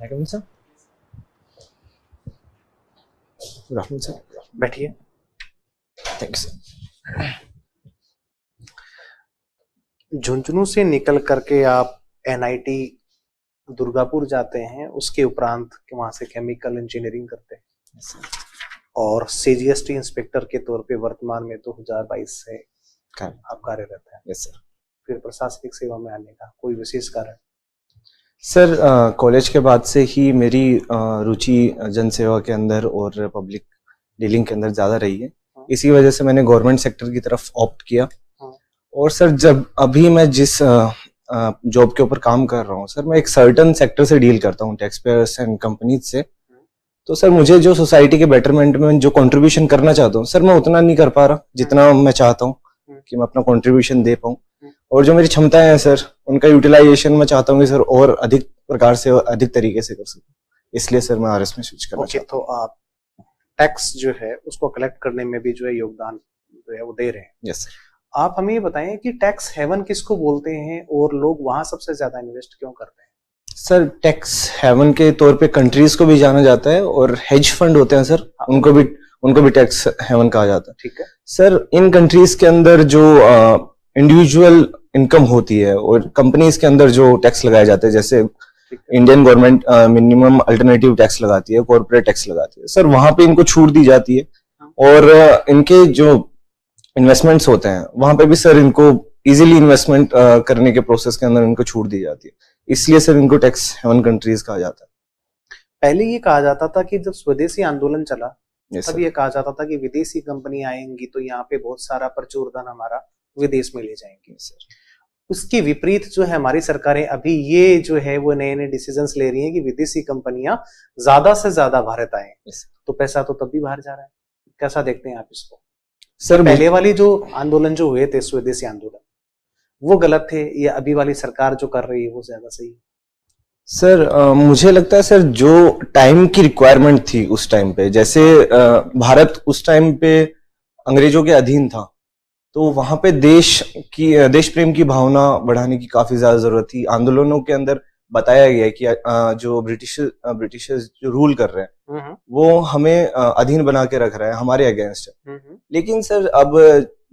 Coming sir. Good afternoon sir. बैठिए। Thank you sir. Jhunjhunu से निकल करके आप एनआईटी दुर्गापुर जाते हैं, उसके उपरांत वहां से केमिकल इंजीनियरिंग करते हैं Yes, sir. और सीजीएसटी इंस्पेक्टर के तौर पे वर्तमान में 2022 से आप कार्यरत हैं। Yes sir. फिर प्रशासनिक सेवा में आने का कोई विशेष कारण? सर कॉलेज के बाद से ही मेरी रुचि जनसेवा के अंदर और पब्लिक डीलिंग के अंदर ज़्यादा रही है। इसी वजह से मैंने गवर्नमेंट सेक्टर की तरफ ऑप्ट किया। और सर जब अभी मैं जिस जॉब के ऊपर काम कर रहा हूँ सर, मैं एक सर्टन सेक्टर से डील करता हूँ, टैक्स पेयर्स एंड कंपनीज से। तो सर मुझे जो सोसाइटी के बेटरमेंट में जो कंट्रीब्यूशन करना चाहता हूँ सर, मैं उतना नहीं कर पा रहा जितना मैं चाहता हूँ कि मैं अपना कंट्रीब्यूशन दे पाऊँ। और जो मेरी क्षमताएं हैं सर, उनका यूटिलाइजेशन मैं चाहता हूँ कि सर और अधिक प्रकार से और अधिक तरीके से कर सकूँ। इसलिए सर मैं आरएस में स्विच करना चाहता हूँ। तो आप टैक्स जो है उसको कलेक्ट करने में भी जो है योगदान जो है वो दे रहे हैं। Yes sir. आप हमें ये बताएं कि टैक्स हेवन किसको बोलते हैं और लोग वहां सबसे ज्यादा इन्वेस्ट क्यों करते हैं? सर टैक्स हेवन के तौर पे कंट्रीज को भी जाना जाता है और हेज फंड होते हैं सर, उनको भी टैक्स हेवन कहा जाता है। ठीक है सर, इन कंट्रीज के अंदर जो इंडिविजुअल इनकम होती है और कंपनीज के अंदर जो टैक्स लगाए जाते हैं, जैसे Indian government minimum alternative tax लगाती है, कॉर्पोरेट टैक्स लगाती है सर, वहां पे इनको छूट दी जाती है। और इनके जो इन्वेस्टमेंट्स होते हैं वहां पे भी सर इनको इजीली इन्वेस्टमेंट करने के प्रोसेस के अंदर इनको छूट दी जाती है। इसलिए सर इनको टैक्स हेवन कंट्रीज कहा जाता है। पहले ये कहा जाता था कि जब स्वदेशी आंदोलन चला Yes, तब sir. ये कहा जाता था कि विदेशी कंपनी आएंगी तो यहाँ पे बहुत सारा प्रचुर धन हमारा विदेश में ले जाएंगे। Yes, sir. उसके विपरीत जो है हमारी सरकारें अभी ये जो है वो नए नए डिसीजंस ले रही हैं कि विदेशी कंपनियां ज्यादा से ज्यादा भारत आए। Yes, तो पैसा तो तब भी बाहर जा रहा है। कैसा देखते हैं आप इसको? सर पहले वाली जो आंदोलन जो हुए थे स्वदेशी आंदोलन, वो गलत थे या अभी वाली सरकार जो कर रही है वो ज्यादा सही? सर मुझे लगता है सर जो टाइम की रिक्वायरमेंट थी उस टाइम पे, जैसे भारत उस टाइम पे अंग्रेजों के अधीन था, तो वहां पे देश प्रेम की भावना बढ़ाने की काफी ज्यादा जरूरत थी। आंदोलनों के अंदर बताया गया है कि जो ब्रिटिशर्स जो रूल कर रहे हैं वो हमें अधीन बना के रख रहा है, हमारे अगेंस्ट है। लेकिन सर अब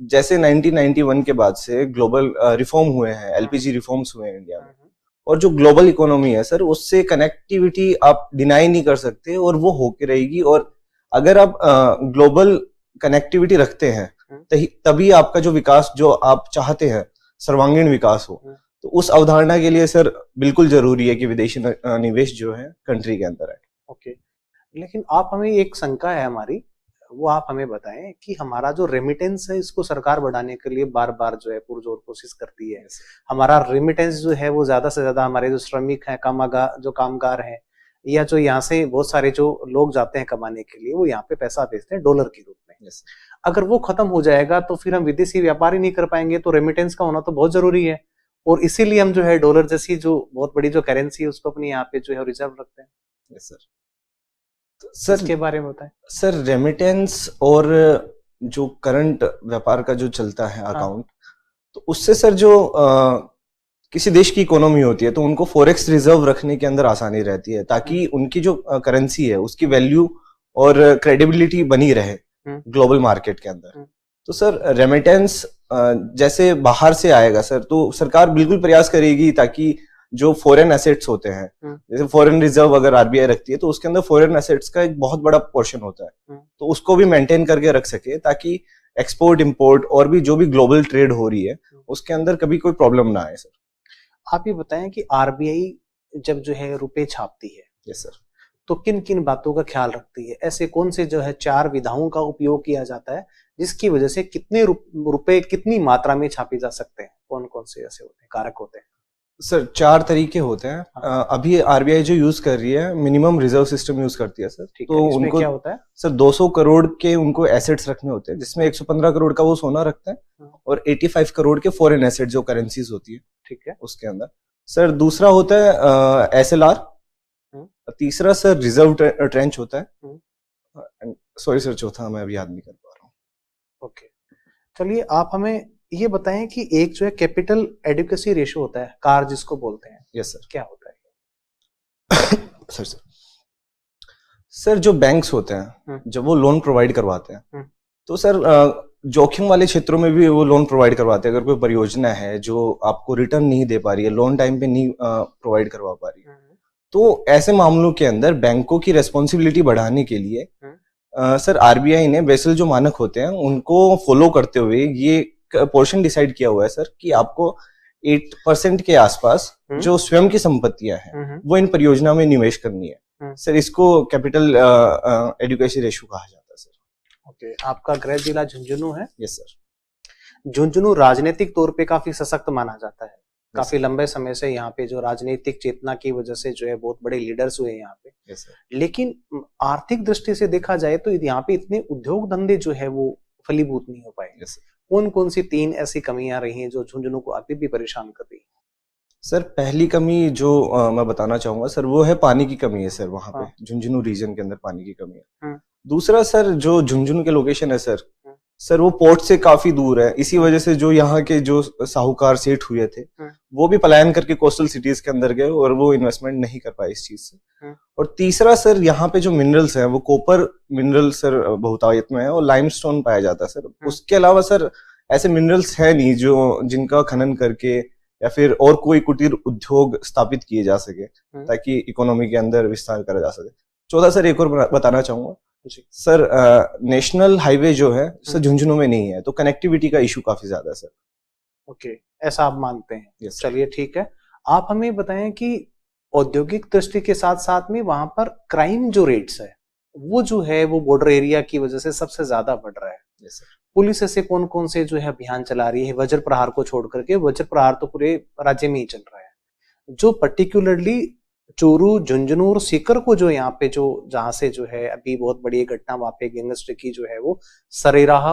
जैसे 1991 के बाद से ग्लोबल रिफॉर्म हुए हैं, एलपीजी रिफॉर्म्स हुए हैं इंडिया में, और जो ग्लोबल इकोनॉमी है सर उससे कनेक्टिविटी आप डिनाई नहीं कर सकते और वो होके रहेगी। और अगर आप ग्लोबल कनेक्टिविटी रखते हैं तभी आपका जो विकास जो आप चाहते हैं सर्वांगीण विकास हो। तो उस अवधारणा के लिए सर बिल्कुल जरूरी है कि विदेशी निवेश जो है कंट्री के अंदर है। ओके, लेकिन आप हमें एक शंका है हमारी, वो आप हमें बताएं कि हमारा जो रेमिटेंस है इसको सरकार बढ़ाने के लिए बार बार जो है पुरजोर कोशिश करती है। हमारा रेमिटेंस जो है वो ज्यादा से ज्यादा हमारे जो श्रमिक हैं, कामगार हैं, या जो यहाँ से बहुत सारे जो लोग जाते हैं कमाने के लिए, वो यहाँ पे पैसा भेजते हैं डॉलर के रूप में। अगर वो खत्म हो जाएगा तो फिर हम विदेशी व्यापार ही नहीं कर पाएंगे। तो रेमिटेंस का होना तो बहुत जरूरी है और इसीलिए हम जो है डॉलर जैसी जो बहुत बड़ी जो करेंसी है उसको अपने यहाँ पे जो है रिजर्व रखते हैं। Yes sir. तो सर इसके बारे में बताएं। सर रेमिटेंस और जो करंट व्यापार का जो चलता है अकाउंट, तो उससे सर जो किसी देश की इकोनॉमी होती है तो उनको फॉरेक्स रिजर्व रखने के अंदर आसानी रहती है, ताकि उनकी जो करेंसी है उसकी वैल्यू और क्रेडिबिलिटी बनी रहे ग्लोबल मार्केट के अंदर। तो सर रेमिटेंस जैसे बाहर से आएगा सर, तो सरकार बिल्कुल प्रयास करेगी ताकि जो फॉरेन एसेट्स होते हैं, जैसे फॉरेन रिजर्व अगर आरबीआई रखती है तो उसके अंदर फॉरेन एसेट्स का एक बहुत बड़ा पोर्शन होता है, तो उसको भी मेंटेन करके रख सके ताकि एक्सपोर्ट इंपोर्ट और भी जो भी ग्लोबल ट्रेड हो रही है उसके अंदर कभी कोई प्रॉब्लम ना आए। सर आप ये बताएं कि आरबीआई जब जो है रुपए छापती है, यस सर, तो किन किन बातों का ख्याल रखती है? ऐसे कौन से जो है 4 विधाओं का उपयोग किया जाता है जिसकी वजह से कितने रुपए कितनी मात्रा में छापे जा सकते हैं? कौन कौन से ऐसे होते हैं कारक होते हैं? सर 4 तरीके होते हैं। अभी आरबीआई जो यूज कर रही है मिनिमम रिजर्व सिस्टम यूज करती है सर। तो उनको क्या होता है सर 200 करोड़ के उनको एसेट्स रखने होते हैं, जिसमें 115 करोड़ का वो सोना रखता है और 85 करोड़ के फॉरेन एसेट जो करेंसीज होती है, ठीक है, उसके अंदर। सर दूसरा होता है एसएलआर, तीसरा सर रिजर्व ट्रेंच होता है, सॉरी सर चौथा मैं अभी याद नहीं कर पा रहा हूँ। ओके, चलिए आप हमें ये बताएं कि एक जो है कैपिटल एडिक्वेसी रेशियो होता है, कार जिसको बोलते हैं। Yes sir. क्या होता है? सर सर जो बैंक्स होते हैं जब वो लोन प्रोवाइड करवाते हैं तो सर जोखिम वाले क्षेत्रों में भी वो लोन प्रोवाइड करवाते हैं। अगर कोई परियोजना है जो आपको रिटर्न नहीं दे पा रही है, लोन टाइम पे नहीं प्रोवाइड करवा पा रही है, तो ऐसे मामलों के अंदर बैंकों की रेस्पॉन्सिबिलिटी बढ़ाने के लिए सर आरबीआई ने बेसल जो मानक होते हैं उनको फॉलो करते हुए ये पोर्शन डिसाइड किया हुआ है सर कि आपको 8% के आसपास जो स्वयं की संपत्तियां हैं वो इन परियोजना में निवेश करनी है। सर इसको कैपिटल एडुकेशन रेशियो कहा जाता है सर। ओके, आपका गृह जिला झुंझुनू है? Yes sir. झुंझुनू राजनीतिक तौर पे काफी सशक्त माना जाता है। काफी लंबे समय से यहाँ पे जो राजनीतिक चेतना की वजह से जो है बहुत बड़े लीडर्स हुए यहाँ पे। लेकिन आर्थिक दृष्टि से देखा जाए तो यहाँ पे इतने उद्योग धंधे जो है वो फलीभूत नहीं हो पाए। कौन कौन सी 3 ऐसी कमियां रही हैं जो झुंझुनू को अभी भी परेशान कर रही है? सर पहली कमी जो मैं बताना चाहूंगा सर वो है पानी की कमी है सर। वहां पे झुंझुनू रीजन के अंदर पानी की कमी है। दूसरा सर जो झुंझुनू के लोकेशन है सर वो पोर्ट से काफी दूर है। इसी वजह से जो यहाँ के जो साहूकार सेठ हुए थे वो भी पलायन करके कोस्टल सिटीज के अंदर गए और वो इन्वेस्टमेंट नहीं कर पाए इस चीज से। और तीसरा सर यहाँ पे जो मिनरल्स हैं वो कॉपर मिनरल सर बहुतायत में है और लाइमस्टोन पाया जाता है सर। उसके अलावा सर ऐसे मिनरल्स है नहीं जो जिनका खनन करके या फिर और कोई कुटीर उद्योग स्थापित किए जा सके ताकि इकोनॉमी के अंदर विस्तार करा जा सके। चौथा सर एक और बताना चाहूंगा सर नेशनल हाईवे जो है सर झुंझुनू में नहीं है तो कनेक्टिविटी का इशू काफी ज्यादा है सर। ओके, ऐसा आप मानते हैं? yes, चलिए ठीक है। आप हमें बताएं कि औद्योगिक दृष्टि के साथ साथ में वहां पर क्राइम जो रेट्स है वो जो है वो बॉर्डर एरिया की वजह से सबसे ज्यादा बढ़ रहा है। yes, पुलिस ऐसे कौन कौन से जो है अभियान चला रही है वज्र प्रहार को छोड़ करके? वज्र प्रहार तो पूरे राज्य में ही चल रहा है। जो पर्टिकुलरली चोरू झुंझुनू और सीकर को जो यहाँ पे जो जहां से जो है अभी बहुत बड़ी घटना वहां पे गैंगस्टर की जो है वो सरेराह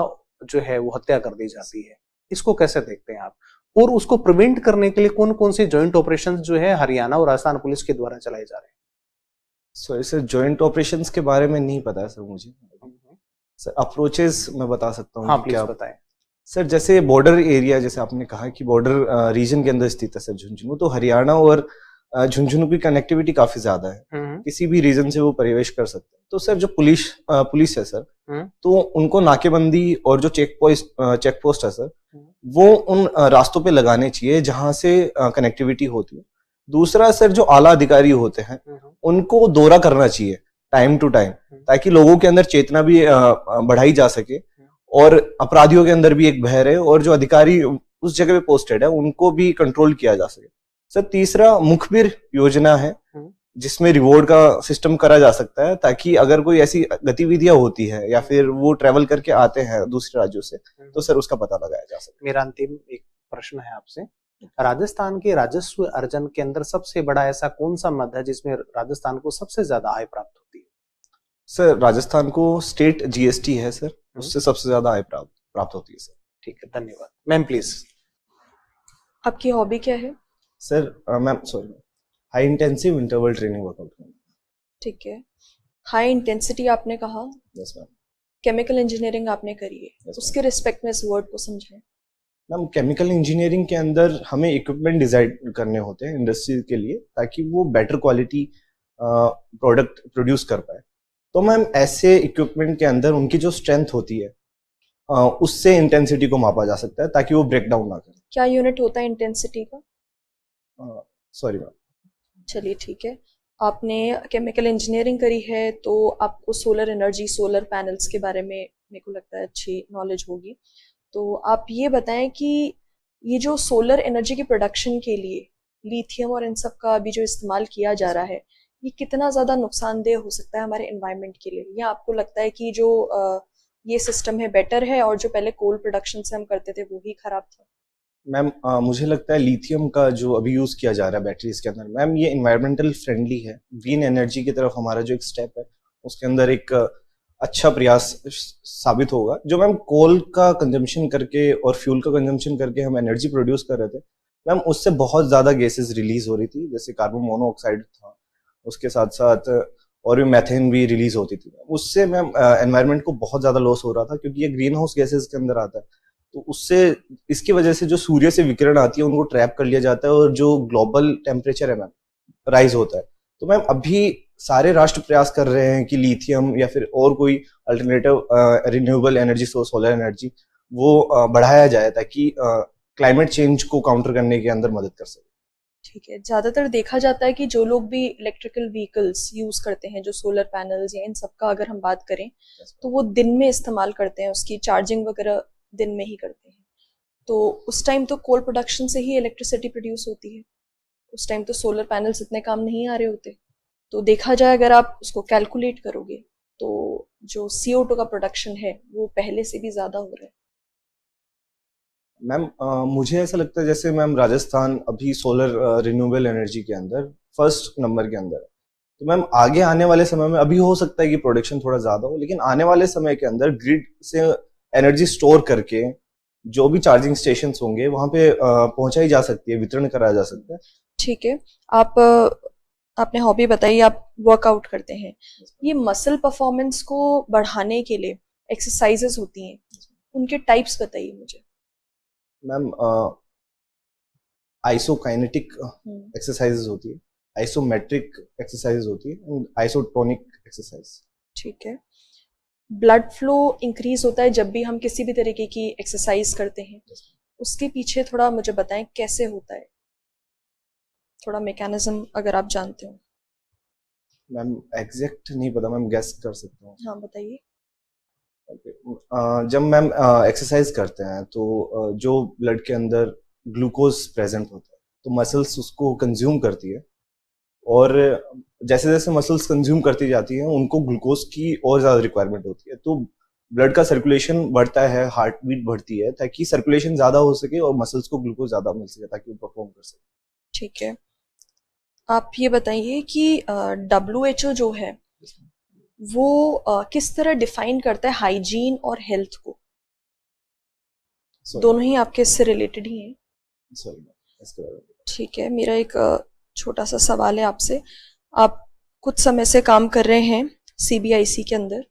जो है वो हत्या कर दी जाती है, इसको कैसे देखते हैं आप? और उसको प्रिवेंट करने के लिए कौन कौन से जॉइंट ऑपरेशंस जो है हरियाणा और राजस्थान पुलिस के द्वारा चलाए जा रहे हैं? सॉरी सर जॉइंट ऑपरेशंस के बारे में नहीं पता है सर मुझे। सर अप्रोचेस मैं बता सकता हूँ। हाँ प्लीज बताएं सर। जैसे बॉर्डर एरिया जैसे आपने कहा कि बॉर्डर रीजन के अंदर स्थित है सर झुंझुनू, तो हरियाणा और झुंझुनू की कनेक्टिविटी काफी ज्यादा है। किसी भी रीजन से वो प्रवेश कर सकते हैं। तो सर जो पुलिस है सर तो उनको नाकेबंदी और जो चेक पोस्ट है सर वो उन रास्तों पे लगाने चाहिए जहां से कनेक्टिविटी होती है। दूसरा सर जो आला अधिकारी होते हैं उनको दौरा करना चाहिए टाइम टू टाइम ताकि लोगों के अंदर चेतना भी बढ़ाई जा सके और अपराधियों के अंदर भी एक भय रहे और जो अधिकारी उस जगह पे पोस्टेड है उनको भी कंट्रोल किया जा सके। सर तीसरा मुखबिर योजना है जिसमें रिवॉर्ड का सिस्टम करा जा सकता है ताकि अगर कोई ऐसी गतिविधियां होती है या फिर वो ट्रेवल करके आते हैं दूसरे राज्यों से तो सर उसका पता लगाया जा सकता है। मेरा अंतिम एक प्रश्न है आपसे, राजस्थान के राजस्व अर्जन के अंदर सबसे बड़ा ऐसा कौन सा मद है जिसमें राजस्थान को सबसे ज्यादा आय प्राप्त होती है? सर राजस्थान को स्टेट जीएसटी है सर, उससे सबसे ज्यादा आय प्राप्त होती है सर। ठीक है, धन्यवाद। Ma'am please. आपकी हॉबी क्या है? Sir ma'am sorry high intensive interval training workout. ठीक है, हाई इंटेंसिटी आपने कहा। Yes ma'am. केमिकल इंजीनियरिंग आपने करी है, उसके रिस्पेक्ट में इस वर्ड को समझें। मैम केमिकल इंजीनियरिंग के अंदर हमें इक्विपमेंट डिजाइन करने होते हैं इंडस्ट्री के लिए ताकि वो बेटर क्वालिटी प्रोडक्ट प्रोड्यूस कर पाए। तो मैम ऐसे इक्विपमेंट के अंदर उनकी जो स्ट्रेंथ होती है उससे इंटेंसिटी को मापा जा सकता है ताकि वो ब्रेक डाउन ना करे। क्या यूनिट होता है इंटेंसिटी का? Sorry ma'am. चलिए ठीक है, आपने केमिकल इंजीनियरिंग करी है तो आपको सोलर एनर्जी, सोलर पैनल्स के बारे में मेरे को लगता है अच्छी नॉलेज होगी। तो आप ये बताएं कि ये जो सोलर एनर्जी की प्रोडक्शन के लिए लिथियम और इन सब का अभी जो इस्तेमाल किया जा रहा है ये कितना ज़्यादा नुकसानदेह हो सकता है हमारे एनवायरनमेंट के लिए, या आपको लगता है कि जो ये सिस्टम है बेटर है और जो पहले कोल प्रोडक्शन से हम करते थे वो ही खराब था? मैम मुझे लगता है लिथियम का जो अभी यूज किया जा रहा है बैटरीज के अंदर मैम ये एनवायरमेंटल फ्रेंडली है। ग्रीन एनर्जी की तरफ हमारा जो एक स्टेप है उसके अंदर एक अच्छा प्रयास साबित होगा। जो मैम कोल का कंजम्पशन करके और फ्यूल का कंजम्पशन करके हम एनर्जी प्रोड्यूस कर रहे थे मैम उससे बहुत ज्यादा गैसेस रिलीज हो रही थी, जैसे कार्बन मोनोऑक्साइड था, उसके साथ साथ और भी मैथेन भी रिलीज होती थी। उससे मैम एनवायरनमेंट को बहुत ज्यादा लॉस हो रहा था क्योंकि ये ग्रीन हाउस गैसेस के अंदर आता है। तो उससे इसकी वजह से जो सूर्य से विकिरण आती है उनको ट्रैप कर लिया जाता है और जो ग्लोबल टेम्परेचर है मैम राइज होता है तो मैम अभी सारे राष्ट्र प्रयास कर रहे हैं कि लिथियम या फिर और कोई alternative renewable energy source, solar energy, वो बढ़ाया जाए ताकि क्लाइमेट चेंज को काउंटर करने के अंदर मदद कर सके। ठीक है, ज़्यादातर देखा जाता है कि जो लोग भी इलेक्ट्रिकल व्हीकल्स यूज़ करते हैं, जो सोलर पैनल्स या इन सब का अगर हम बात करें, तो वो दिन में इस्तेमाल करते हैं, उसकी चार्जिंग वगैरह दिन में ही करते हैं। तो उस टाइम तो कोल प्रोडक्शन से ही इलेक्ट्रिसिटी प्रोड्यूस होती है, उस टाइम तो सोलर पैनल्स इतने काम नहीं आ रहे होते। तो देखा जाए अगर आप उसको कैलकुलेट करोगे तो जो CO2 का प्रोडक्शन है वो पहले से भी ज़्यादा हो रहा है। मैम मुझे ऐसा लगता है जैसे मैम राजस्थान अभी सोलर रिन्यूएबल एनर्जी के अंदर फर्स्ट नंबर के अंदर है। तो मैम आगे आने वाले समय में अभी हो सकता है कि प्रोडक्शन थोड़ा ज्यादा हो, लेकिन आने वाले समय के अंदर ग्रिड से एनर्जी स्टोर करके जो भी चार्जिंग स्टेशंस होंगे वहां पे पहुंचाई जा सकती है, वितरण कराया जा सकता है। ठीक है, आप आपने हॉबी बताई, आप वर्कआउट करते हैं। ये मसल परफॉर्मेंस को बढ़ाने के लिए एक्सरसाइजेस होती हैं, उनके टाइप्स बताइए मुझे। मैम आइसोकाइनेटिक एक्सरसाइजेज होती है, आइसोमेट्रिक एक्सरसाइजेज होती है एंड आइसोटोनिक एक्सरसाइज। ठीक है, ब्लड फ्लो इंक्रीज होता है जब भी हम किसी भी तरीके की एक्सरसाइज करते हैं, उसके पीछे थोड़ा मुझे बताएं कैसे होता है, थोड़ा मैकेनिज्म अगर आप जानते हो। मैम एग्जैक्ट नहीं पता, मैम गेस कर सकता हूँ। हाँ बताइए। जब मैम एक्सरसाइज करते हैं तो जो ब्लड के अंदर ग्लूकोज प्रेजेंट होता है तो मसल्स उसको कंज्यूम करती है, और जैसे जैसे मसल्स कंज्यूम करती जाती हैं उनको ग्लूकोज की और ज्यादा रिक्वायरमेंट होती है, तो ब्लड का सर्कुलेशन बढ़ता है, हार्ट बीट बढ़ती है ताकि सर्कुलेशन ज्यादा हो सके और मसल्स को ग्लूकोज ज्यादा मिल सके ताकि वो परफॉर्म कर सके। ठीक है, आप ये बताइए कि WHO जो है वो किस तरह डिफाइन करता है हाइजीन और हेल्थ को? दोनों ही आपके इससे रिलेटेड ही हैं। सॉरी। ठीक है, मेरा एक छोटा सा सवाल है आपसे। आप कुछ समय से काम कर रहे हैं CBIC के अंदर,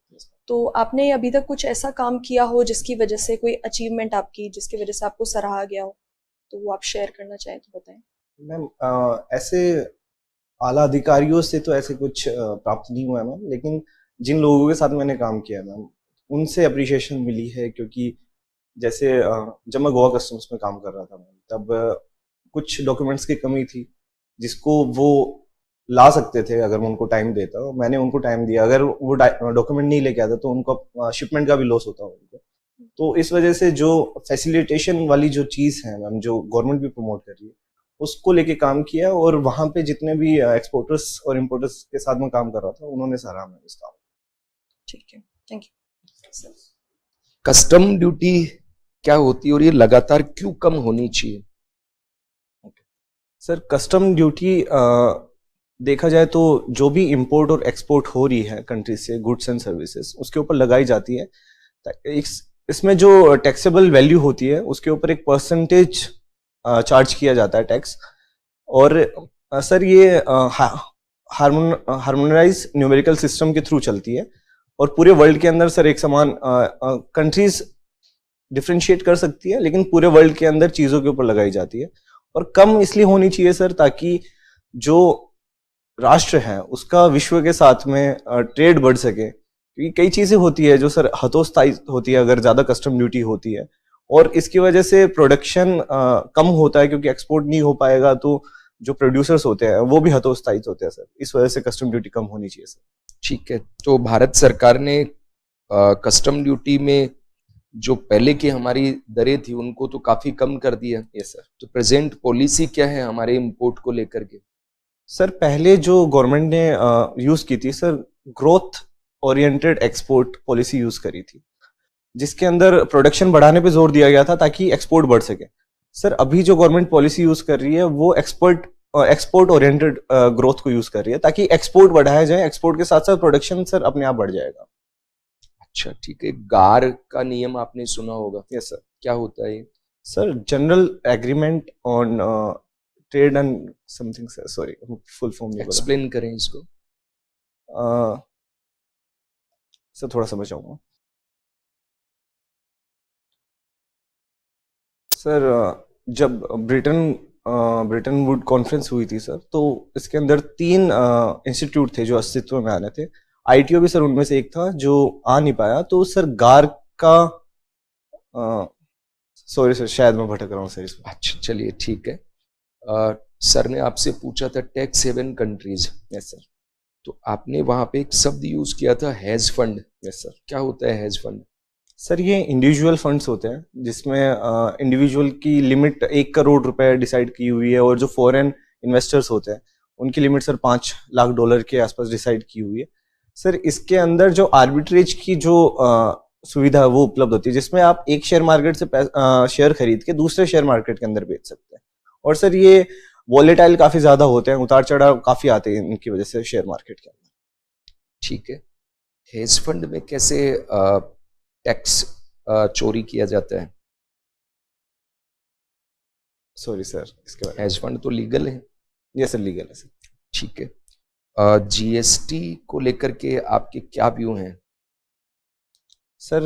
तो आपने अभी तक कुछ ऐसा काम किया हो जिसकी वजह से कोई अचीवमेंट आपकी, जिसकी वजह से आपको सराहा गया हो, तो वो आप शेयर करना चाहें तो बताएं। मैम ऐसे आला अधिकारियों से तो ऐसे कुछ प्राप्त नहीं हुआ है मैम, लेकिन जिन लोगों के साथ मैंने काम किया है मैम उनसे अप्रिशिएशन मिली है, क्योंकि जैसे जब मैं गोवा कस्टम्स में काम कर रहा था मैम तब कुछ डॉक्यूमेंट्स की कमी थी जिसको वो ला सकते थे अगर मैं उनको टाइम देता, मैंने उनको टाइम दिया, अगर वो डॉक्यूमेंट नहीं लेके आता तो उनको शिपमेंट का भी लॉस होता उनको। तो इस वजह से जो फैसिलिटेशन वाली जो चीज है मैम, जो गवर्नमेंट भी प्रमोट कर रही है, उसको लेके काम किया, और वहां पे जितने भी एक्सपोर्टर्स और इम्पोर्टर्स के साथ में काम कर रहा था उन्होंने सराहा मैम इस काम। ठीक है, थैंक यू। कस्टम ड्यूटी क्या होती है और ये लगातार क्यों कम होनी चाहिए? सर कस्टम ड्यूटी देखा जाए तो जो भी इंपोर्ट और एक्सपोर्ट हो रही है कंट्री से गुड्स एंड सर्विसेज उसके ऊपर लगाई जाती है। इसमें जो टैक्सेबल वैल्यू होती है उसके ऊपर एक परसेंटेज चार्ज किया जाता है टैक्स, और सर ये हार्मोनाइज न्यूमेरिकल सिस्टम के थ्रू चलती है, और पूरे वर्ल्ड के अंदर सर एक समान कंट्रीज डिफ्रेंशिएट कर सकती है लेकिन पूरे वर्ल्ड के अंदर चीजों के ऊपर लगाई जाती है, और कम इसलिए होनी चाहिए सर ताकि जो राष्ट्र है उसका विश्व के साथ में ट्रेड बढ़ सके, क्योंकि कई चीजें होती है जो सर हतोत्साही होती है अगर ज्यादा कस्टम ड्यूटी होती है, और इसकी वजह से प्रोडक्शन कम होता है क्योंकि एक्सपोर्ट नहीं हो पाएगा, तो जो प्रोड्यूसर्स होते हैं वो भी हतोत्साहित होते हैं सर, इस वजह से कस्टम ड्यूटी कम होनी चाहिए सर। ठीक है, तो भारत सरकार ने कस्टम ड्यूटी में जो पहले की हमारी दरें थी उनको तो काफी कम कर दिया। Yes sir. तो प्रेजेंट पॉलिसी क्या है हमारे इंपोर्ट को लेकर के? सर पहले जो गवर्नमेंट ने यूज की थी sir, growth oriented export policy use करी थी, जिसके अंदर प्रोडक्शन बढ़ाने पे जोर दिया गया था ताकि एक्सपोर्ट बढ़ सके। सर अभी जो गवर्नमेंट पॉलिसी यूज कर रही है वो एक्सपोर्ट ओरिएंटेड ग्रोथ को यूज कर रही है ताकि एक्सपोर्ट बढ़ाया जाए, एक्सपोर्ट के साथ साथ प्रोडक्शन सर अपने आप बढ़ जाएगा। अच्छा ठीक है, गार का नियम आपने सुना होगा। Yes sir. क्या होता है ये? Sir general agreement on trade and something sir, sorry full form नहीं पता। एक्सप्लेन करें इसको। सर थोड़ा समझ आऊंगा सर। जब ब्रिटेन ब्रिटेन वुड कॉन्फ्रेंस हुई थी सर, तो इसके अंदर 3 इंस्टीट्यूट थे जो अस्तित्व में आने थे। आईटीओ भी सर उनमें से एक था जो आ नहीं पाया। तो सर गार का सॉरी सर, शायद मैं भटक रहा हूँ सर इसमें। अच्छा चलिए ठीक है। सर ने आपसे पूछा था tax haven countries, yes sir. तो आपने वहां पे एक शब्द यूज किया था हेज फंड। Yes sir. क्या होता है हेज फंड? सर ये इंडिविजुअल फंड्स होते हैं जिसमें इंडिविजुअल की लिमिट 1 करोड़ रुपए डिसाइड की हुई है, और जो फॉरेन इन्वेस्टर्स होते हैं उनकी लिमिट सर $5 लाख के आसपास डिसाइड की हुई है। सर इसके अंदर जो आर्बिट्रेज की जो सुविधा है वो उपलब्ध होती है, जिसमें आप एक शेयर मार्केट से शेयर खरीद के दूसरे शेयर मार्केट के अंदर बेच सकते हैं। और सर ये वॉलेटाइल काफी ज्यादा होते हैं, उतार चढ़ाव काफी आते हैं इनकी वजह से शेयर मार्केट के अंदर। ठीक है। हेज फंड में कैसे टैक्स चोरी किया जाता है? सॉरी सर, इसके बारे हेज फंड तो लीगल है। में ये सर लीगल है सर। ठीक है। जीएसटी को लेकर के आपके क्या व्यू हैं? सर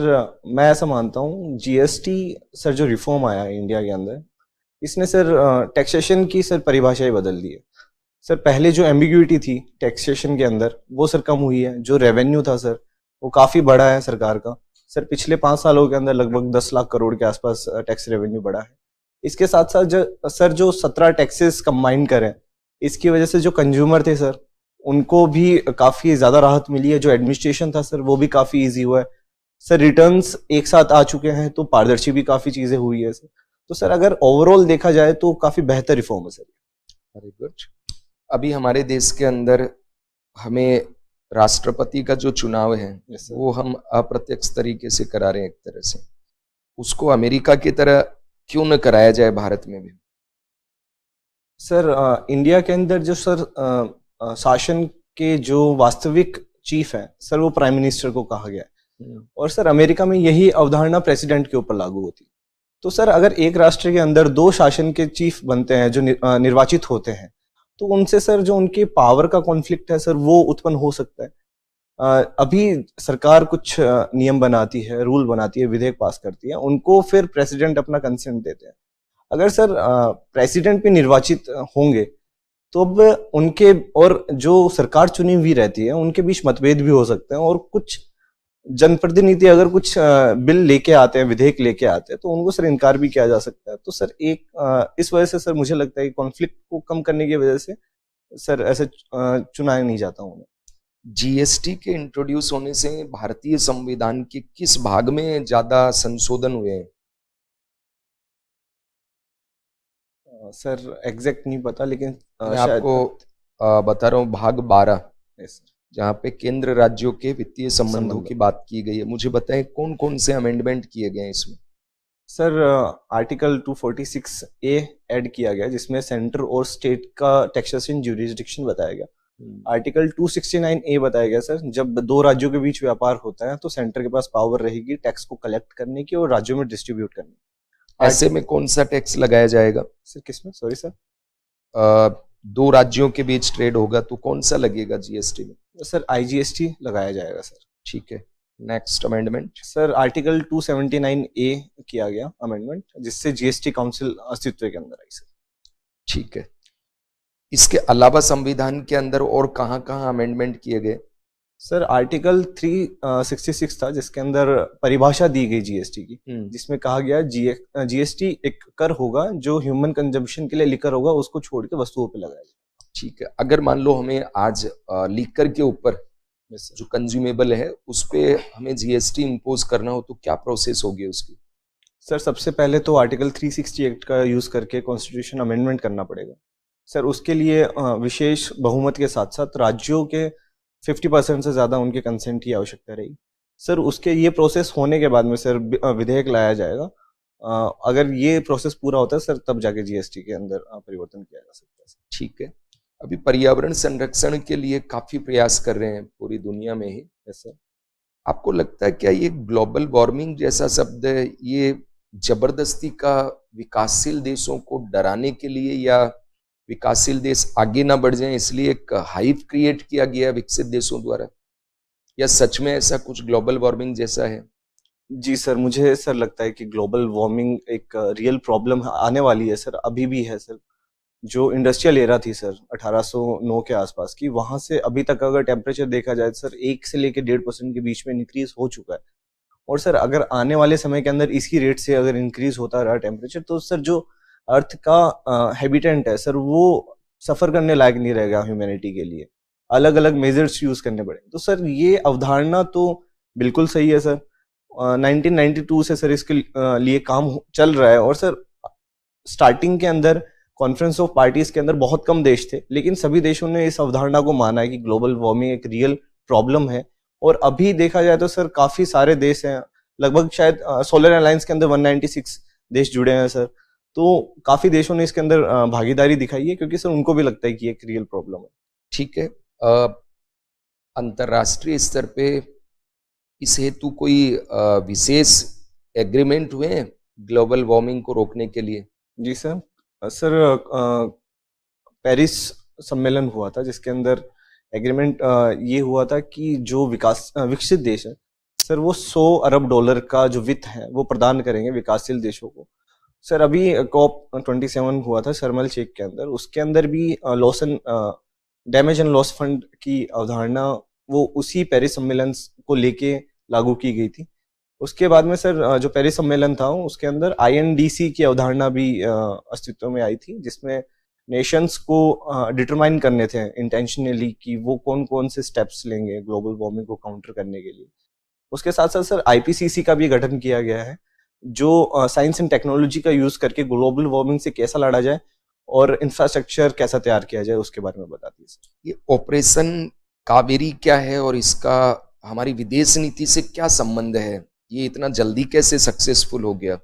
मैं ऐसा मानता हूँ जीएसटी सर जो रिफॉर्म आया है इंडिया के अंदर, इसने सर टैक्सेशन की सर परिभाषा ही बदल दी है। सर पहले जो एम्बिग्यूटी थी टैक्सेशन के अंदर वो सर कम हुई है। जो रेवेन्यू था सर वो काफी बढ़ा है सरकार का। सर पिछले 5 सालों के अंदर लगभग 10 लाख करोड़ के आसपास टैक्स रेवेन्यू बढ़ा है। इसके साथ साथ सर जो 17 टैक्सेस कंबाइन करें, इसकी वजह से जो कंज्यूमर थे सर उनको भी काफी ज्यादा राहत मिली है। जो एडमिनिस्ट्रेशन था सर वो भी काफी इजी हुआ है। सर रिटर्न्स एक साथ आ चुके हैं तो पारदर्शी भी काफी चीजें हुई है सर। तो सर अगर ओवरऑल देखा जाए तो काफी बेहतर रिफॉर्म है सर। Very good. अभी हमारे देश के अंदर हमें राष्ट्रपति का जो चुनाव है वो हम अप्रत्यक्ष तरीके से करा रहे हैं एक तरह से। उसको अमेरिका की तरह क्यों न कराया जाए भारत में भी? सर इंडिया के अंदर जो सर शासन के जो वास्तविक चीफ है सर वो प्राइम मिनिस्टर को कहा गया है, और सर अमेरिका में यही अवधारणा प्रेसिडेंट के ऊपर लागू होती है। तो सर अगर एक राष्ट्र के अंदर 2 शासन के चीफ बनते हैं जो निर्वाचित होते हैं, तो उनसे सर जो उनके पावर का कॉन्फ्लिक्ट है सर वो उत्पन्न हो सकता है। अभी सरकार कुछ नियम बनाती है, रूल बनाती है, विधेयक पास करती है, उनको फिर प्रेसिडेंट अपना कंसेंट देते हैं। अगर सर प्रेसिडेंट भी निर्वाचित होंगे तो अब उनके और जो सरकार चुनी हुई रहती है उनके बीच मतभेद भी हो सकते हैं, और कुछ जनप्रतिनिधि अगर कुछ बिल लेके आते हैं, विधेयक लेके आते हैं, तो उनको सर इनकार भी किया जा सकता है। तो सर एक इस वजह से सर मुझे लगता है कि कॉन्फ्लिक्ट को कम करने की वजह से सर ऐसे चुनाया नहीं जाता उन्हें। जीएसटी के इंट्रोड्यूस होने से भारतीय संविधान के किस भाग में ज्यादा संशोधन हुए हैं? सर एग्जैक्ट नहीं पता, लेकिन मैं आपको बता रहा हूँ भाग 12, जहाँ पे केंद्र राज्यों के वित्तीय संबंधों की बात की गई है। मुझे बताएं कौन कौन से अमेंडमेंट किए गए हैं इसमें? सर आर्टिकल 246A ऐड किया गया जिसमें सेंटर और स्टेट का टैक्सेशन ज्यूरिसडिक्शन बताया गया। आर्टिकल 269A बताया गया सर, जब 2 राज्यों के बीच व्यापार होता है तो सेंटर के पास पावर रहेगी टैक्स को कलेक्ट करने की और राज्यों में डिस्ट्रीब्यूट करने की। ऐसे में कौन सा टैक्स लगाया जाएगा? सर किसमें? Sorry sir. 2 राज्यों के बीच ट्रेड होगा तो कौन सा लगेगा जीएसटी में? सर IGST लगाया जाएगा सर। ठीक है। Next amendment sir article 279A किया गया अमेंडमेंट, जिससे जीएसटी काउंसिल अस्तित्व के अंदर आई सर। ठीक है। इसके अलावा संविधान के अंदर और कहाँ कहाँ अमेंडमेंट किए गए? सर आर्टिकल 366 था जिसके अंदर परिभाषा दी गई जीएसटी की, जिसमें कहा गया जीएसटी एक कर होगा जो ह्यूमन कंजम्पशन के लिए लिकर होगा, उसको छोड़ के वस्तुओं पे लगाया जाए। ठीक है। अगर मान लो हमें आज लिकर के ऊपर जो कंज्यूमेबल है उस पे हमें जीएसटी इंपोज करना हो तो क्या प्रोसेस होगी उसकी? सर सबसे पहले तो आर्टिकल 360 एक्ट का यूज करके कॉन्स्टिट्यूशन अमेंडमेंट करना पड़ेगा सर। उसके लिए विशेष बहुमत के साथ साथ राज्यों के 50% से ज्यादा उनके कंसेंट की आवश्यकता रहेगी सर। उसके ये प्रोसेस होने के बाद में सर विधेयक लाया जाएगा। अगर ये प्रोसेस पूरा होता है सर तब जाके जीएसटी के अंदर परिवर्तन किया जा सकता है। ठीक है। अभी पर्यावरण संरक्षण के लिए काफी प्रयास कर रहे हैं पूरी दुनिया में ही। सर आपको लगता है क्या ये ग्लोबल वार्मिंग जैसा शब्द है ये जबरदस्ती का विकासशील देशों को डराने के लिए, या विकासशील देश आगे ना बढ़ जाएं इसलिए एक हाइप क्रिएट किया गया विकसित देशों द्वारा, या सच में ऐसा कुछ ग्लोबल वार्मिंग जैसा है? जी सर, मुझे सर लगता है कि ग्लोबल वार्मिंग एक रियल प्रॉब्लम आने वाली है सर, अभी भी है सर। जो इंडस्ट्रियल एरा थी सर 1809 के आसपास की, वहां से अभी तक अगर टेम्परेचर देखा जाए तो सर 1 से लेकर 1.5% के बीच में इंक्रीज हो चुका है। और सर अगर आने वाले समय के अंदर इसी रेट से अगर इंक्रीज होता रहा टेम्परेचर, तो सर जो अर्थ का हैबिटेंट है सर, वो सफर करने लायक नहीं रहेगा ह्यूमैनिटी के लिए। अलग अलग मेजर्स यूज करने पड़े। तो सर ये अवधारणा तो बिल्कुल सही है सर। 1992 से सर इसके लिए काम चल रहा है। और सर स्टार्टिंग के अंदर कॉन्फ्रेंस ऑफ पार्टीज के अंदर बहुत कम देश थे, लेकिन सभी देशों ने इस अवधारणा को माना है कि ग्लोबल वार्मिंग एक रियल प्रॉब्लम है। और अभी देखा जाए तो सर काफी सारे देश हैं, लगभग शायद सोलर अलायंस के अंदर 196 देश जुड़े हैं सर। तो काफी देशों ने इसके अंदर भागीदारी दिखाई है, क्योंकि सर उनको भी लगता है कि एक रियल प्रॉब्लम है। ठीक है। अंतरराष्ट्रीय स्तर पे इस हेतु कोई विशेष एग्रीमेंट हुए हैं ग्लोबल वार्मिंग को रोकने के लिए? जी सर। सर पेरिस सम्मेलन हुआ था, जिसके अंदर एग्रीमेंट ये हुआ था कि जो विकसित देश है सर, वो $100 अरब का जो वित्त है वो प्रदान करेंगे विकासशील देशों को। सर अभी COP27 हुआ था शर्म एल शेख के अंदर, उसके अंदर भी loss and damage and loss fund की अवधारणा वो उसी पेरिस सम्मेलन को लेके लागू की गई थी। उसके बाद में सर जो पेरिस सम्मेलन था उसके अंदर INDC की अवधारणा भी अस्तित्व में आई थी, जिसमें नेशंस को डिटरमाइन करने थे इंटेंशनली कि वो कौन कौन से स्टेप्स लेंगे ग्लोबल वार्मिंग को काउंटर करने के लिए। उसके साथ साथ सर IPCC का भी गठन किया गया है, जो साइंस एंड टेक्नोलॉजी का यूज करके ग्लोबल वार्मिंग से कैसा लड़ा जाए और इंफ्रास्ट्रक्चर कैसा तैयार किया जाए उसके बारे में बताती है सर। ये ऑपरेशन कावेरी क्या है और इसका हमारी विदेश नीति से क्या संबंध है? ये इतना जल्दी कैसे सक्सेसफुल हो गया?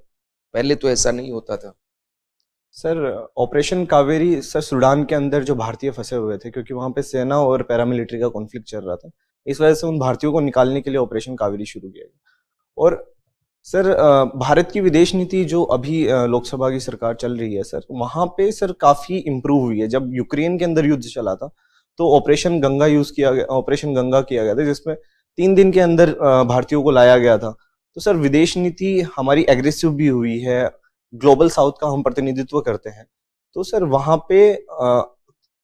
पहले तो ऐसा नहीं होता था। Sir operation Kaveri sir Sudan के अंदर जो भारतीय फंसे हुए थे, क्योंकि वहां पे सेना और पैरामिलिट्री का कॉन्फ्लिक्ट चल रहा था, इस वजह से उन भारतीयों को निकालने के लिए ऑपरेशन कावेरी शुरू किया गया। और सर भारत की विदेश नीति जो अभी लोकसभा की सरकार चल रही है सर, वहां पे सर काफी इम्प्रूव हुई है। जब यूक्रेन के अंदर युद्ध चला था तो ऑपरेशन गंगा यूज किया गया, ऑपरेशन गंगा किया गया था, जिसमें 3 दिन के अंदर भारतीयों को लाया गया था। तो सर विदेश नीति हमारी एग्रेसिव भी हुई है। ग्लोबल साउथ का हम प्रतिनिधित्व करते हैं, तो सर वहां पे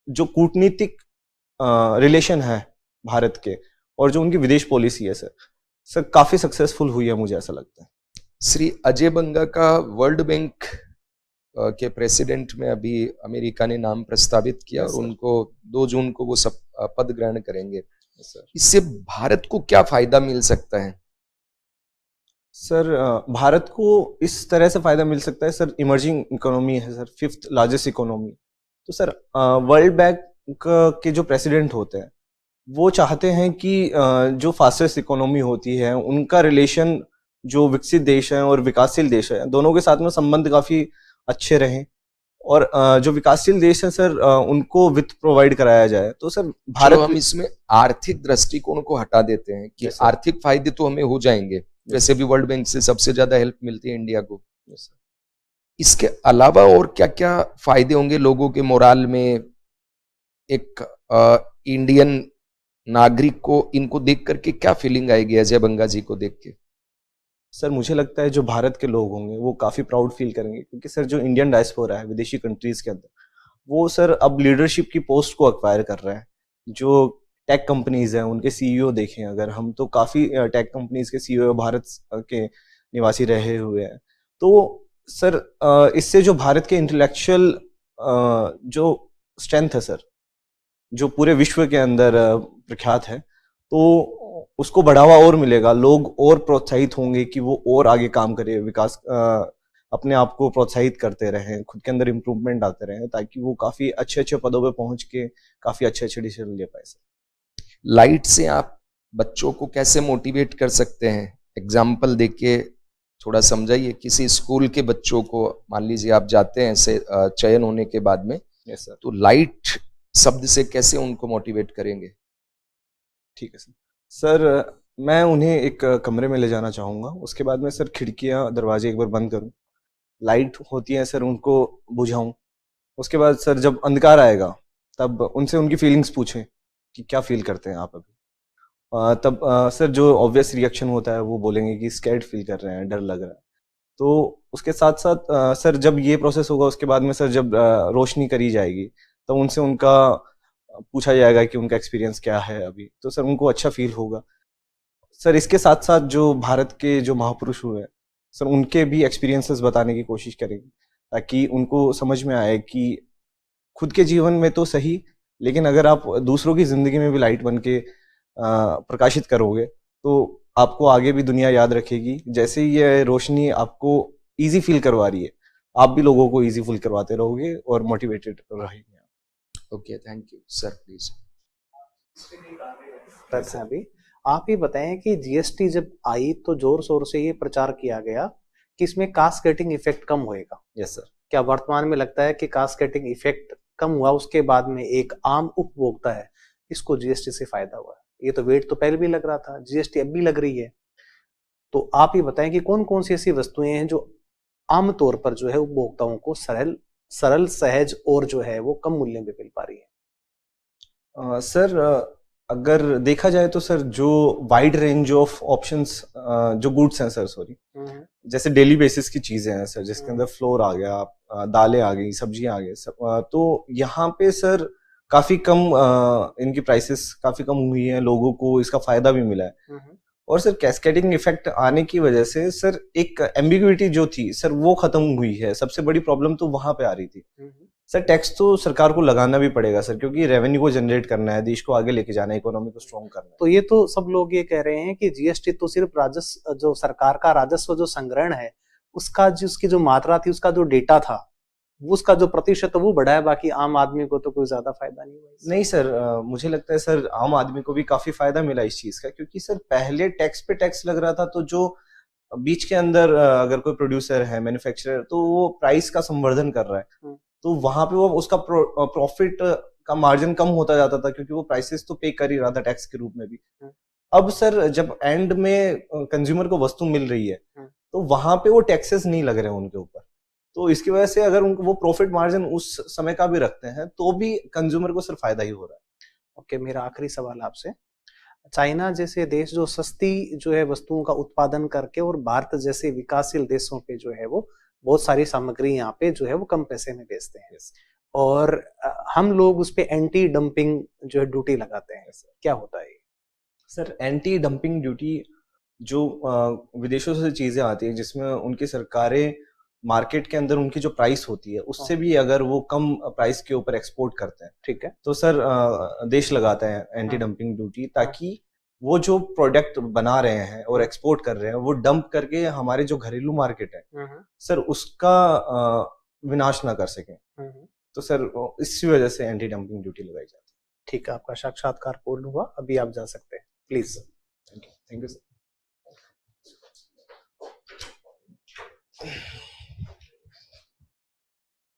जो कूटनीतिक रिलेशन है भारत के और जो उनकी विदेश पॉलिसी है सर काफी सक्सेसफुल हुई है, मुझे ऐसा लगता है। श्री अजय बंगा का वर्ल्ड बैंक के प्रेसिडेंट में अभी अमेरिका ने नाम प्रस्तावित किया और उनको 2 जून को वो सब पद ग्रहण करेंगे। इससे भारत को क्या फायदा मिल सकता है? सर भारत को इस तरह से फायदा मिल सकता है सर, इमर्जिंग इकोनॉमी है सर, 5th लार्जेस्ट इकोनॉमी। तो सर वर्ल्ड बैंक के जो प्रेसिडेंट होते हैं वो चाहते हैं कि जो फास्टेस्ट इकोनॉमी होती है उनका रिलेशन जो विकसित देश है और विकासशील देश है दोनों के साथ में संबंध काफी अच्छे रहें। और जो विकासशील देश है सर उनको वित्त प्रोवाइड कराया जाए। तो सर भारत हम इसमें आर्थिक दृष्टिकोण को हटा देते हैं कि आर्थिक फायदे तो हमें हो जाएंगे, वैसे भी वर्ल्ड बैंक से सबसे ज्यादा हेल्प मिलती है इंडिया को। इसके अलावा और क्या क्या फायदे होंगे लोगों के मोराल में? एक इंडियन नागरिक को इनको देख करके क्या फीलिंग आएगी अजय बंगा जी को देख के? सर मुझे लगता है जो भारत के लोग होंगे वो काफी प्राउड फील करेंगे, क्योंकि सर जो इंडियन डायस्पोरा है विदेशी कंट्रीज के अंदर, वो सर अब लीडरशिप की पोस्ट को अक्वायर कर रहे हैं। जो टेक कंपनीज हैं उनके CEO देखें अगर हम, तो काफी टेक कंपनीज के CEO भारत के निवासी रहे हुए हैं। तो सर इससे जो भारत के इंटेलेक्चुअल जो स्ट्रेंथ है सर, जो पूरे विश्व के अंदर प्रख्यात है, तो उसको बढ़ावा और मिलेगा। लोग और प्रोत्साहित होंगे कि वो और आगे काम करे, विकास अपने आप को प्रोत्साहित करते रहें, खुद के अंदर इम्प्रूवमेंट आते रहें, ताकि वो काफी अच्छे अच्छे पदों पे पहुंच के काफी अच्छे अच्छे डिसीजन ले पाए सर। लाइट से आप बच्चों को कैसे मोटिवेट कर सकते हैं? एग्जाम्पल देके थोड़ा समझाइए। किसी स्कूल के बच्चों को मान लीजिए आप जाते हैं ऐसे चयन होने के बाद में, यस सर, तो लाइट शब्द से कैसे उनको मोटिवेट करेंगे? ठीक है सर। सर मैं उन्हें एक कमरे में ले जाना चाहूँगा, उसके बाद में सर खिड़कियाँ दरवाजे एक बार बंद करूँ, लाइट होती है सर उनको बुझाऊँ, उसके बाद सर जब अंधकार आएगा तब उनसे उनकी फीलिंग्स पूछें कि क्या फील करते हैं आप अभी। तब सर जो ऑब्वियस रिएक्शन होता है वो बोलेंगे कि स्कैर्ड फील कर रहे हैं, डर लग रहा है। तो उसके साथ साथ सर जब ये प्रोसेस होगा उसके बाद में सर जब रोशनी करी जाएगी तो उनसे उनका पूछा जाएगा कि उनका एक्सपीरियंस क्या है अभी, तो सर उनको अच्छा फील होगा। सर इसके साथ साथ जो भारत के जो महापुरुष हुए हैं सर उनके भी एक्सपीरियंसेस बताने की कोशिश करेंगे ताकि उनको समझ में आए कि खुद के जीवन में तो सही, लेकिन अगर आप दूसरों की जिंदगी में भी लाइट बन के प्रकाशित करोगे तो आपको आगे भी दुनिया याद रखेगी। जैसे ही ये रोशनी आपको इजी फील करवा रही है, आप भी लोगों को इजी फील करवाते रहोगे और मोटिवेटेड रहेंगे। Okay, thank you sir, please. अच्छा, अभी आप ये बताएं कि जीएसटी जब आई तो जोर शोर से ये प्रचार किया गया कि इसमें कास्केडिंग इफेक्ट कम होएगा। Yes sir. क्या वर्तमान में लगता है कि कास्केडिंग इफेक्ट कम हुआ, उसके बाद में एक आम उपभोक्ता है इसको जीएसटी से फायदा हुआ? ये तो वेट तो पहले भी लग रहा था, जीएसटी अब भी लग रही है, तो आप ये बताएं कि कौन कौन सी ऐसी वस्तुएं हैं जो आमतौर पर जो है उपभोक्ताओं को सरल सहज और जो है वो कम मूल्य में मिल पा रही है? सर अगर देखा जाए तो सर जो वाइड रेंज ऑफ ऑप्शंस जो गुड्स हैं सर, सॉरी, जैसे डेली बेसिस की चीजें हैं सर, जिसके अंदर फ्लोर आ गया, दालें आ गई, सब्जियां आ गई, तो यहाँ पे सर काफी कम इनकी प्राइसेस काफी कम हुई है, लोगों को इसका फायदा भी मिला है। और सर कैस्केडिंग इफेक्ट आने की वजह से सर एक एम्बिग्युइटी जो थी सर वो खत्म हुई है। सबसे बड़ी प्रॉब्लम तो वहां पे आ रही थी सर। टैक्स तो सरकार को लगाना भी पड़ेगा सर, क्योंकि रेवेन्यू को जनरेट करना है, देश को आगे लेके जाना है, इकोनॉमी को स्ट्रॉन्ग करना है। तो ये तो सब लोग ये कह रहे हैं कि जीएसटी तो सिर्फ राजस्व, जो सरकार का राजस्व जो संग्रहण है उसका उसकी जो मात्रा थी, उसका जो डेटा था, उसका जो प्रतिशत वो बढ़ा है, बाकी आम आदमी को तो कोई ज्यादा फायदा नहीं हुआ। नहीं सर, मुझे लगता है सर आम आदमी को भी काफी फायदा मिला इस चीज का, क्योंकि सर पहले टैक्स पे टैक्स लग रहा था, तो जो बीच के अंदर अगर कोई प्रोड्यूसर है, मैन्युफैक्चरर, तो वो प्राइस का संवर्धन कर रहा है, तो वहां पे वो उसका प्रॉफिट का मार्जिन कम होता जाता था, क्योंकि वो प्राइसेस तो पे कर ही रहा था टैक्स के रूप में भी। अब सर जब एंड में कंज्यूमर को वस्तु मिल रही है तो वहां पे वो टैक्सेस नहीं लग रहे हैं उनके ऊपर, तो इसकी वजह से अगर उनको वो प्रॉफिट मार्जिन उस समय का भी रखते हैं तो भी कंज्यूमर को सिर्फ फायदा ही हो रहा है। ओके, मेरा आखिरी सवाल आपसे, चाइना जैसे देश जो सस्ती जो है वस्तुओं का उत्पादन करके और भारत जैसे विकासशील देशों पे जो है वो बहुत सारी सामग्री यहाँ पे जो है वो कम पैसे में बेचते हैं, और हम लोग उस पे एंटी डंपिंग जो है ड्यूटी लगाते हैं, क्या होता है? सर एंटी डंपिंग ड्यूटी जो विदेशों से चीजें आती है जिसमें उनकी सरकारें मार्केट के अंदर उनकी जो प्राइस होती है उससे भी अगर वो कम प्राइस के ऊपर एक्सपोर्ट करते हैं, ठीक है, तो सर देश लगाता है एंटी डंपिंग ड्यूटी, ताकि वो जो प्रोडक्ट बना रहे हैं और एक्सपोर्ट कर रहे हैं वो डंप करके हमारे जो घरेलू मार्केट है सर उसका विनाश ना कर सकें। तो सर इसी वजह से एंटी डंपिंग ड्यूटी लगाई जाती है। ठीक है, आपका साक्षात्कार पूर्ण हुआ, अभी आप जा सकते हैं, प्लीज। Thank you sir.